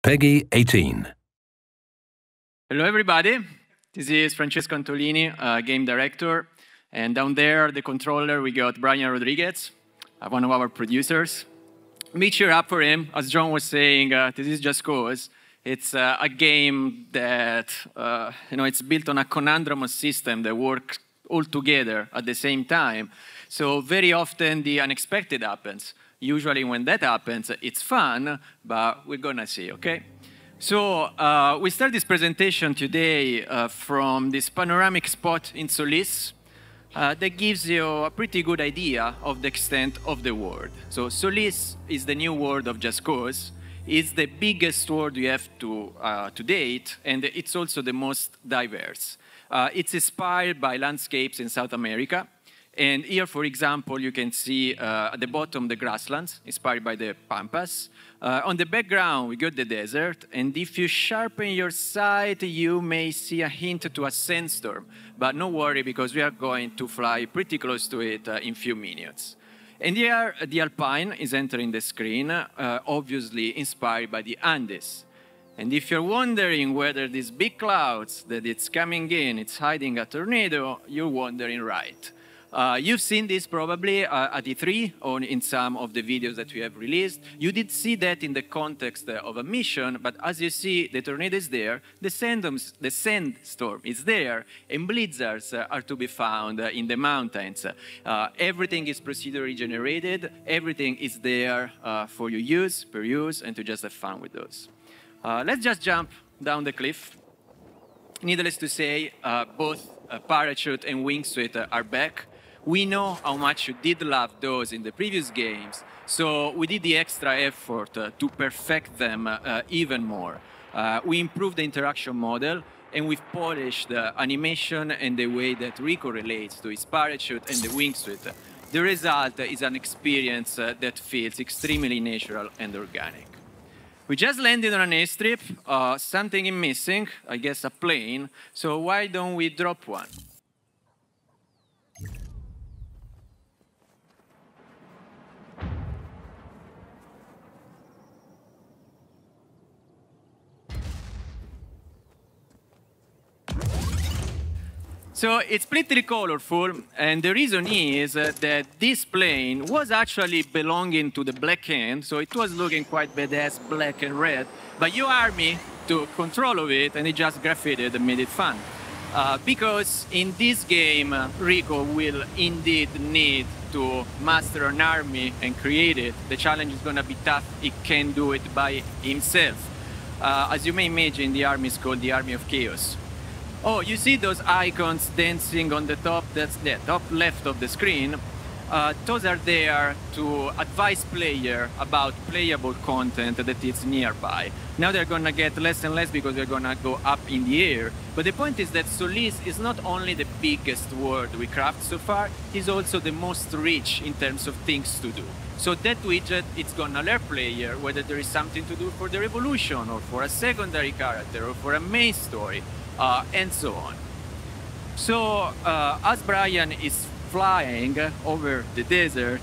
Peggy 18. Hello, everybody. This is Francesco Antolini, game director. And down there, the controller, we got Bryan Rodriquez, one of our producers. Meet cheer up for him. As John was saying, this is Just Cause. It's a game that, it's built on a conundrum system that works all together at the same time. So very often the unexpected happens. Usually when that happens, it's fun, but we're gonna see, okay? So we start this presentation today from this panoramic spot in Solis that gives you a pretty good idea of the extent of the world. So Solis is the new world of Just Cause. It's the biggest world we have to date, and it's also the most diverse. It's inspired by landscapes in South America. And here, for example, you can see at the bottom the grasslands, inspired by the pampas. On the background, we got the desert. And if you sharpen your sight, you may see a hint to a sandstorm. But no worry, because we are going to fly pretty close to it in a few minutes. And here, the Alpine is entering the screen, obviously inspired by the Andes. And if you're wondering whether these big clouds that it's coming in, it's hiding a tornado, you're wondering right. You've seen this probably at E3 or in some of the videos that we have released. You did see that in the context of a mission, but as you see, the tornado is there, the sandstorm is there, and blizzards are to be found in the mountains. Everything is procedurally generated, everything is there for your use, per use, and to just have fun with those. Let's just jump down the cliff. Needless to say, both parachute and wingsuit are back. We know how much you did love those in the previous games, so we did the extra effort to perfect them even more. We improved the interaction model, and we've polished the animation and the way that Rico relates to his parachute and the wingsuit. The result is an experience that feels extremely natural and organic. We just landed on an airstrip. Something is missing, I guess a plane, so why don't we drop one? So it's pretty colorful, and the reason is that this plane was actually belonging to the Black Hand, so it was looking quite badass, black and red, but your army took control of it, and it just graffitied and made it fun. Because in this game, Rico will indeed need to master an army and create it. The challenge is going to be tough. He can't do it by himself. As you may imagine, the army is called the Army of Chaos. Oh, you see those icons dancing on the top? That's the top left of the screen. Those are there to advise player about playable content that is nearby. Now they're going to get less and less because they're going to go up in the air. But the point is that Solis is not only the biggest world we craft so far, it's also the most rich in terms of things to do. So that widget, it's going to alert player whether there is something to do for the revolution or for a secondary character or for a main story. And so on. So, as Bryan is flying over the desert,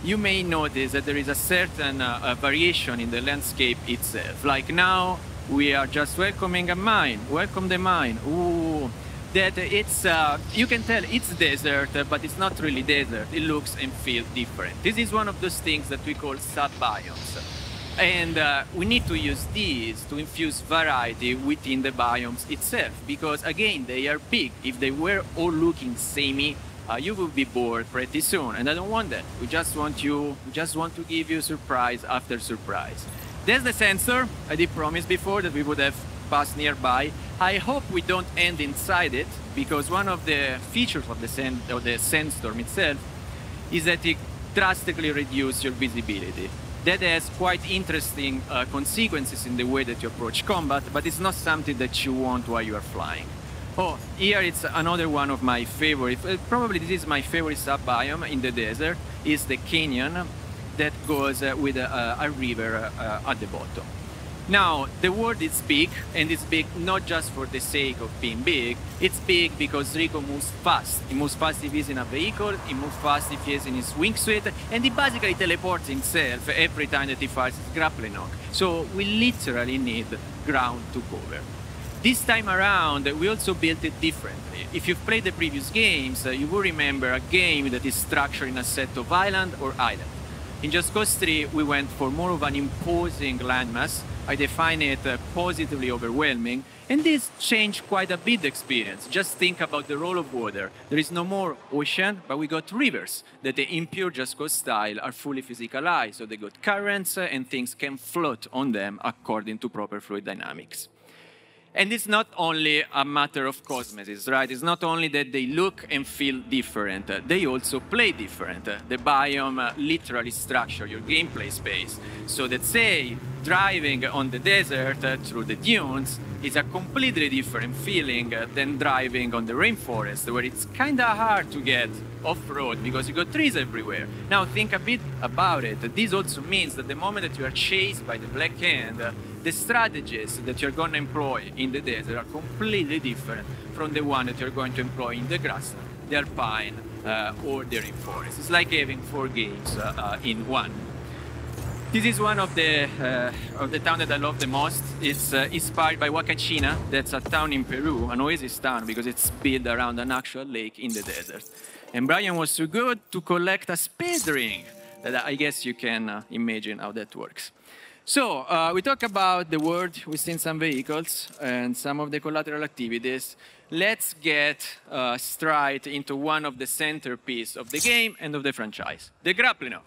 you may notice that there is a certain variation in the landscape itself. Like now, we are just welcoming a mine. Welcome the mine. Ooh, that it's, you can tell it's desert, but it's not really desert. It looks and feels different. This is one of those things that we call sub-biomes. And we need to use these to infuse variety within the biomes itself, because again, they are big. If they were all looking samey, you would be bored pretty soon, and I don't want that. We just want to give you surprise after surprise. There's the sensor. I did promise before that we would have passed nearby. I hope we don't end inside it, because one of the features of the sandstorm itself is that it drastically reduces your visibility. That has quite interesting consequences in the way that you approach combat, but it's not something that you want while you are flying. Oh, here it's another one of my favorite, probably this is my favorite sub-biome in the desert, is the canyon that goes with a river at the bottom. Now, the world is big, and it's big not just for the sake of being big. It's big because Rico moves fast. He moves fast if he's in a vehicle, he moves fast if he's in his wingsuit, and he basically teleports himself every time that he fires his grappling hook. So we literally need ground to cover. This time around, we also built it differently. If you've played the previous games, you will remember a game that is structured in a set of island or island. In Just Cause 3, we went for more of an imposing landmass. I define it positively overwhelming, and this changed quite a bit the experience. Just think about the role of water. There is no more ocean, but we got rivers that in pure Just Cause style are fully physicalized, so they got currents and things can float on them according to proper fluid dynamics. And it's not only a matter of cosmetics, right? It's not only that they look and feel different, they also play different. The biome literally structures your gameplay space. So that, say, driving on the desert through the dunes is a completely different feeling than driving on the rainforest, where it's kind of hard to get off-road because you got trees everywhere. Now think a bit about it. This also means that the moment that you are chased by the Black Hand, the strategies that you're going to employ in the desert are completely different from the one that you're going to employ in the grassland, the alpine, or the rainforest. It's like having 4 games in one. This is one of the town that I love the most. It's inspired by Huacachina. That's a town in Peru, an oasis town, because it's built around an actual lake in the desert. And Bryan was so good to collect a speed ring that I guess you can imagine how that works. So we talk about the world, we've seen some vehicles and some of the collateral activities. Let's get straight into one of the centerpieces of the game and of the franchise, the grappling hook.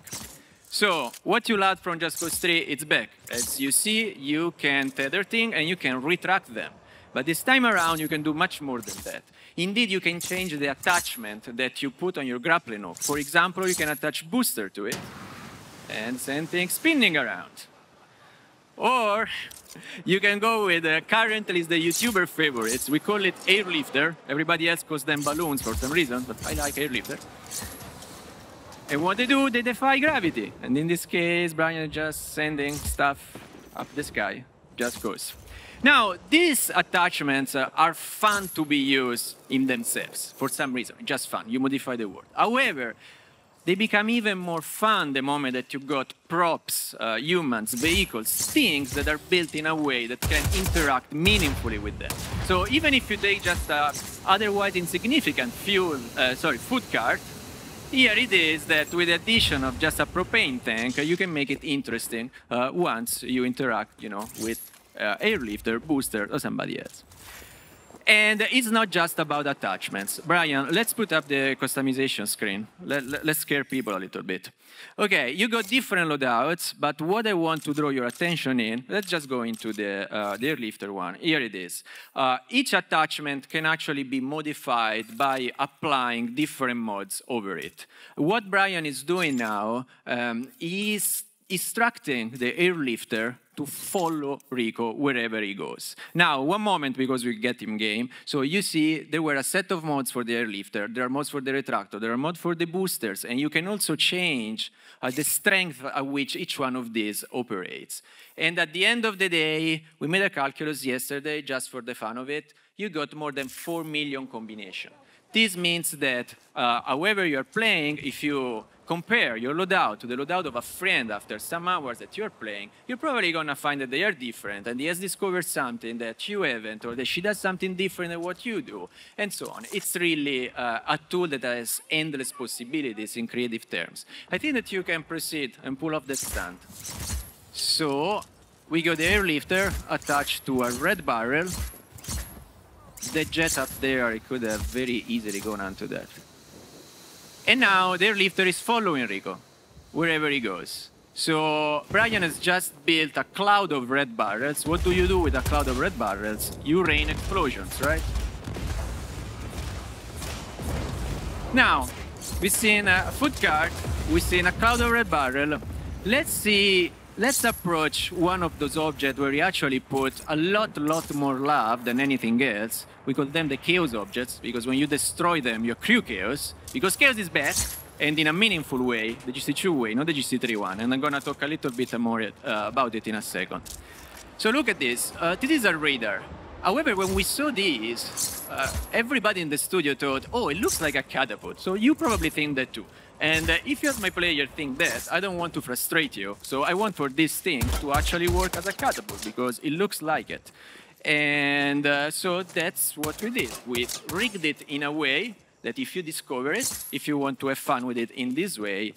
So what you learned from Just Cause 3, it's back. As you see, you can tether things and you can retract them. But this time around, you can do much more than that. Indeed, you can change the attachment that you put on your grappling hook. For example, you can attach booster to it and send things spinning around. Or you can go with, currently is the YouTuber favorites. We call it airlifter. Everybody else calls them balloons for some reason, but I like airlifter. And what they do, they defy gravity. And in this case, Bryan is just sending stuff up the sky, just goes. Now, these attachments are fun to be used in themselves, for some reason, just fun. You modify the word. However, they become even more fun the moment that you've got props, humans, vehicles, things that are built in a way that can interact meaningfully with them. So even if you take just an otherwise insignificant food cart, here it is that with the addition of just a propane tank, you can make it interesting once you interact, with airlifter, booster, or somebody else. And it's not just about attachments. Bryan, let's put up the customization screen. Let's scare people a little bit. Okay, you got different loadouts, but what I want to draw your attention in, let's just go into the airlifter one. Here it is. Each attachment can actually be modified by applying different mods over it. What Bryan is doing now is instructing the airlifter to follow Rico wherever he goes. Now, one moment, because we get him game. So you see, there were a set of mods for the airlifter. There are mods for the retractor. There are mods for the boosters. And you can also change the strength at which each one of these operates. And at the end of the day, we made a calculus yesterday, just for the fun of it. You got more than 4 million combinations. This means that however you're playing, if you compare your loadout to the loadout of a friend after some hours that you're playing, you're probably going to find that they are different, and he has discovered something that you haven't, or that she does something different than what you do, and so on. It's really a tool that has endless possibilities in creative terms. I think that you can proceed and pull off the stand. So we got the airlifter attached to a red barrel. The jet up there, it could have very easily gone onto that. And now the airlifter is following Rico wherever he goes. So Bryan has just built a cloud of red barrels. What do you do with a cloud of red barrels? You rain explosions, right? Now, we've seen a food cart, we've seen a cloud of red barrel. Let's approach one of those objects where we actually put a lot more love than anything else. We call them the chaos objects, because when you destroy them, you accrue chaos. Because chaos is bad, and in a meaningful way, the GC2 way, not the GC3 one. And I'm going to talk a little bit more about it in a second. So look at this. This is a radar. However, when we saw this, everybody in the studio thought, oh, it looks like a catapult. So you probably think that too. And if you as my player think that, I don't want to frustrate you. So I want for this thing to actually work as a catapult because it looks like it. And so that's what we did. We rigged it in a way that if you discover it, if you want to have fun with it in this way,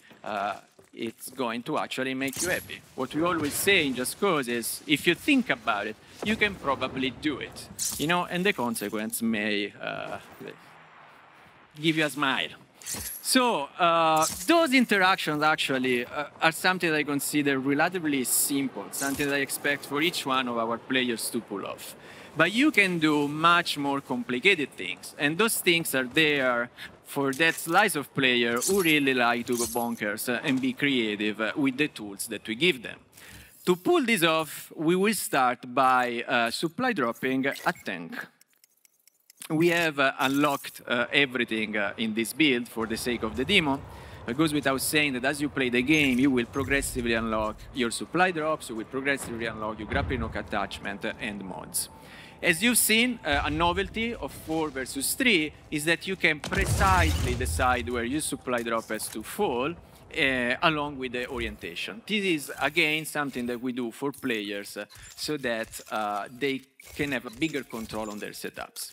it's going to actually make you happy. What we always say in Just Cause is, if you think about it, you can probably do it. You know, and the consequence may give you a smile. So those interactions actually are something that I consider relatively simple, something that I expect for each one of our players to pull off. But you can do much more complicated things, and those things are there for that slice of player who really like to go bonkers and be creative with the tools that we give them. To pull this off, we will start by supply dropping a tank. We have unlocked everything in this build for the sake of the demo. It goes without saying that as you play the game, you will progressively unlock your supply drops, you will progressively unlock your grappling hook attachment and mods. As you've seen, a novelty of 4 versus 3 is that you can precisely decide where your supply drop has to fall along with the orientation. This is, again, something that we do for players so that they can have a bigger control on their setups.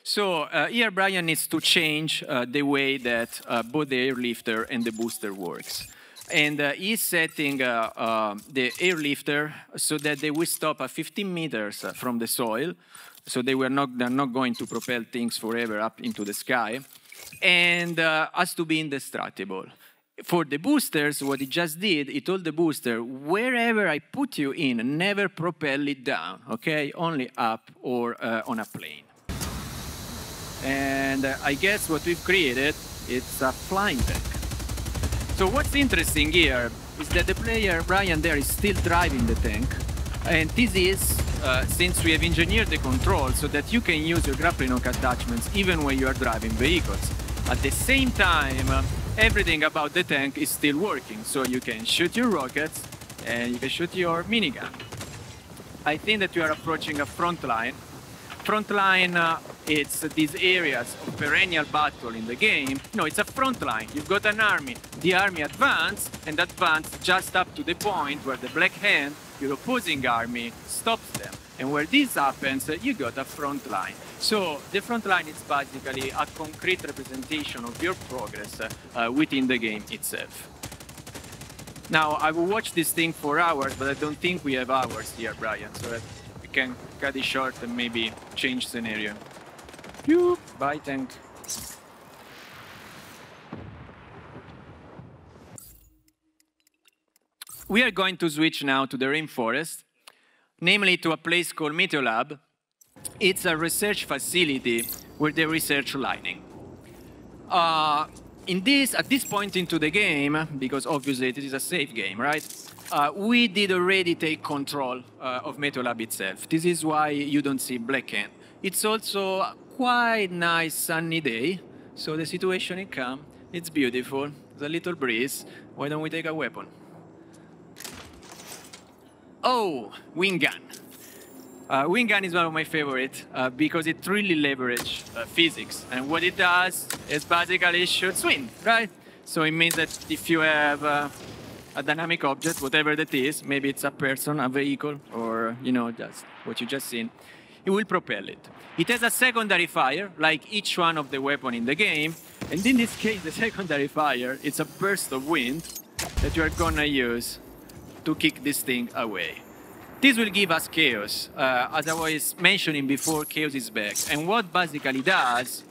So here Bryan needs to change the way that both the airlifter and the booster works. And he's setting the airlifter so that they will stop at 15 meters from the soil. So they're not going to propel things forever up into the sky. And has to be indestructible. For the boosters, what he just did, he told the booster, wherever I put you in, never propel it down, okay? Only up or on a plane. And I guess what we've created, it's a flying tank. So what's interesting here is that the player, Bryan there, is still driving the tank. And this is, since we have engineered the control so that you can use your grappling hook attachments even when you are driving vehicles. At the same time, everything about the tank is still working. So you can shoot your rockets and you can shoot your minigun. I think that you are approaching a front line. Front line, it's these areas of perennial battle in the game. No, it's a front line. You've got an army. The army advance, and advance just up to the point where the Black Hand, your opposing army, stops them. And where this happens, you got a front line. So the front line is basically a concrete representation of your progress within the game itself. Now, I will watch this thing for hours, but I don't think we have hours here, Bryan. So we can cut it short and maybe change scenario. Phew, bye, tank. We are going to switch now to the rainforest, namely to a place called Meteolab. It's a research facility where they research lightning. At this point into the game, because obviously this is a safe game, right? We did already take control of Meteolab itself. This is why you don't see Black Hand. It's also a quite nice sunny day, so the situation is calm. It's beautiful. There's a little breeze. Why don't we take a weapon? Oh, wing gun. Wing gun is one of my favorites because it really leverages physics. And what it does is basically shoots wind, right? So it means that if you have a dynamic object, whatever that is, maybe it's a person, a vehicle, or just what you just seen, it will propel it. It has a secondary fire, like each one of the weapons in the game. And in this case, the secondary fire, it's a burst of wind that you are gonna use to kick this thing away. This will give us chaos. As I was mentioning before, chaos is back. And what basically does,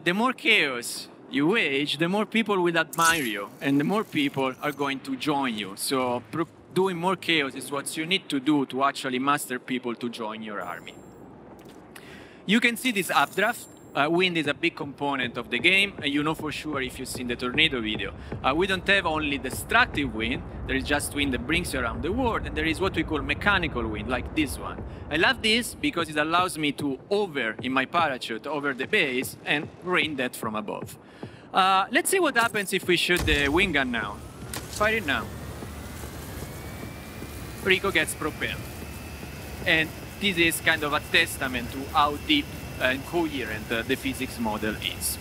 the more chaos you wage, the more people will admire you, and the more people are going to join you. So doing more chaos is what you need to do to actually muster people to join your army. You can see this updraft. Wind is a big component of the game, and you know for sure if you've seen the tornado video. We don't have only destructive wind, there is just wind that brings you around the world, and there is what we call mechanical wind, like this one. I love this because it allows me to hover in my parachute over the base and rain that from above. Let's see what happens if we shoot the wing gun now. Fire it now. Rico gets propelled. And this is kind of a testament to how deep and coherent the physics model is.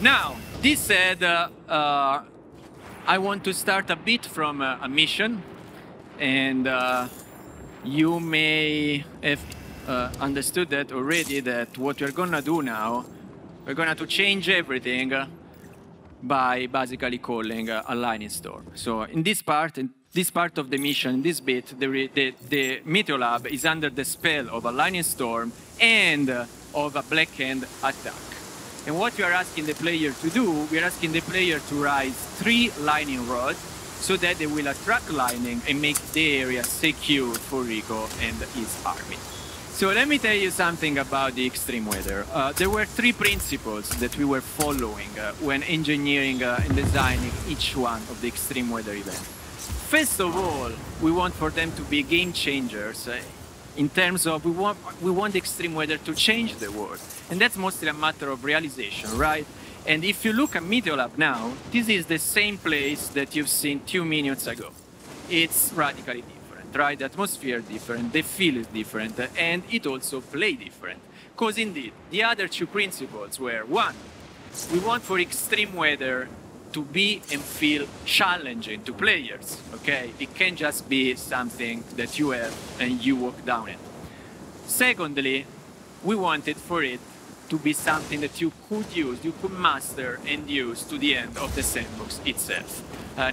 Now, this said, I want to start a bit from a mission, and you may have understood that already, that what we're gonna do now, we're gonna to change everything by basically calling a lightning storm. So in this part of the mission, this bit, the Meteor Lab is under the spell of a lightning storm and of a blackhand attack. And what we are asking the player to do, we are asking the player to rise 3 lightning rods so that they will attract lightning and make the area secure for Rico and his army. So let me tell you something about the extreme weather. There were 3 principles that we were following when engineering and designing each one of the extreme weather events. First of all, we want for them to be game changers in terms of we want extreme weather to change the world. And that's mostly a matter of realization, right? And if you look at Meteor Lab now, this is the same place that you've seen 2 minutes ago. It's radically different, right? The atmosphere is different, the feel is different, and it also plays different. Because indeed, the other 2 principles were, 1, we want for extreme weather to be and feel challenging to players, okay? It can't just be something that you have and you walk down it. Secondly, we wanted for it to be something that you could use, you could master and use to the end of the sandbox itself.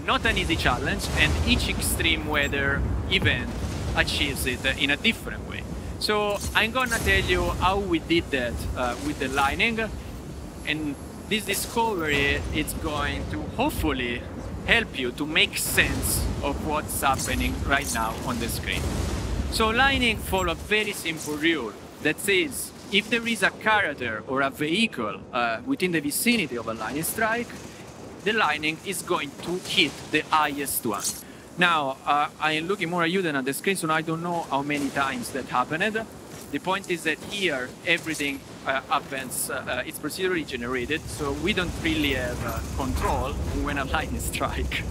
Not an easy challenge, and each extreme weather event achieves it in a different way. So I'm gonna tell you how we did that with the lightning, and this discovery is going to hopefully help you to make sense of what's happening right now on the screen. So lightning follows a very simple rule that says if there is a character or a vehicle within the vicinity of a lightning strike, the lightning is going to hit the highest one. Now, I am looking more at you than at the screen, so I don't know how many times that happened. The point is that here, everything happens, it's procedurally generated, so we don't really have control when a lightning strike.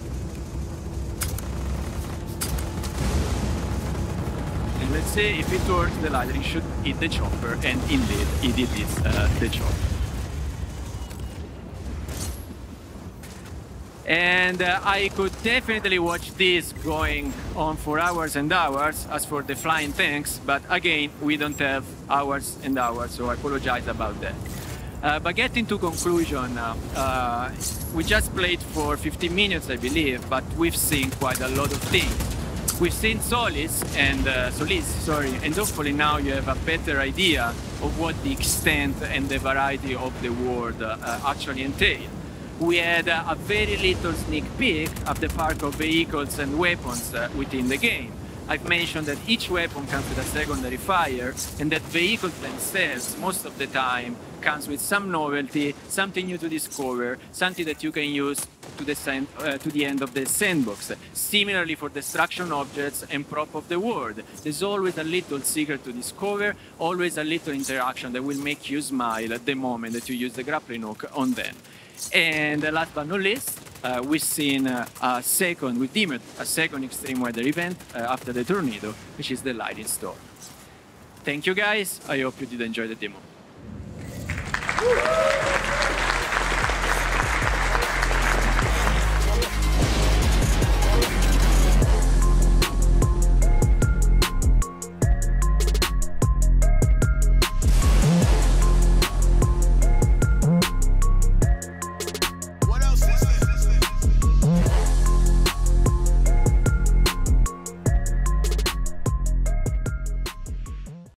And let's say if it works, the lightning should hit the chopper, and indeed, it hits the chopper. And I could definitely watch this going on for hours and hours. As for the flying tanks, but again, we don't have hours and hours, so I apologize about that. But getting to conclusion, we just played for 15 minutes, I believe, but we've seen quite a lot of things. We've seen Solis, and hopefully now you have a better idea of what the extent and the variety of the world actually entail. We had a very little sneak peek of the park of vehicles and weapons within the game. I've mentioned that each weapon comes with a secondary fire, and that vehicles themselves, most of the time, comes with some novelty, something new to discover, something that you can use to the end of the sandbox. Similarly for destruction objects and prop of the world. There's always a little secret to discover, always a little interaction that will make you smile at the moment that you use the grappling hook on them. And last but not least, we've seen we deemed a second extreme weather event after the tornado, which is the lightning storm. Thank you guys, I hope you did enjoy the demo.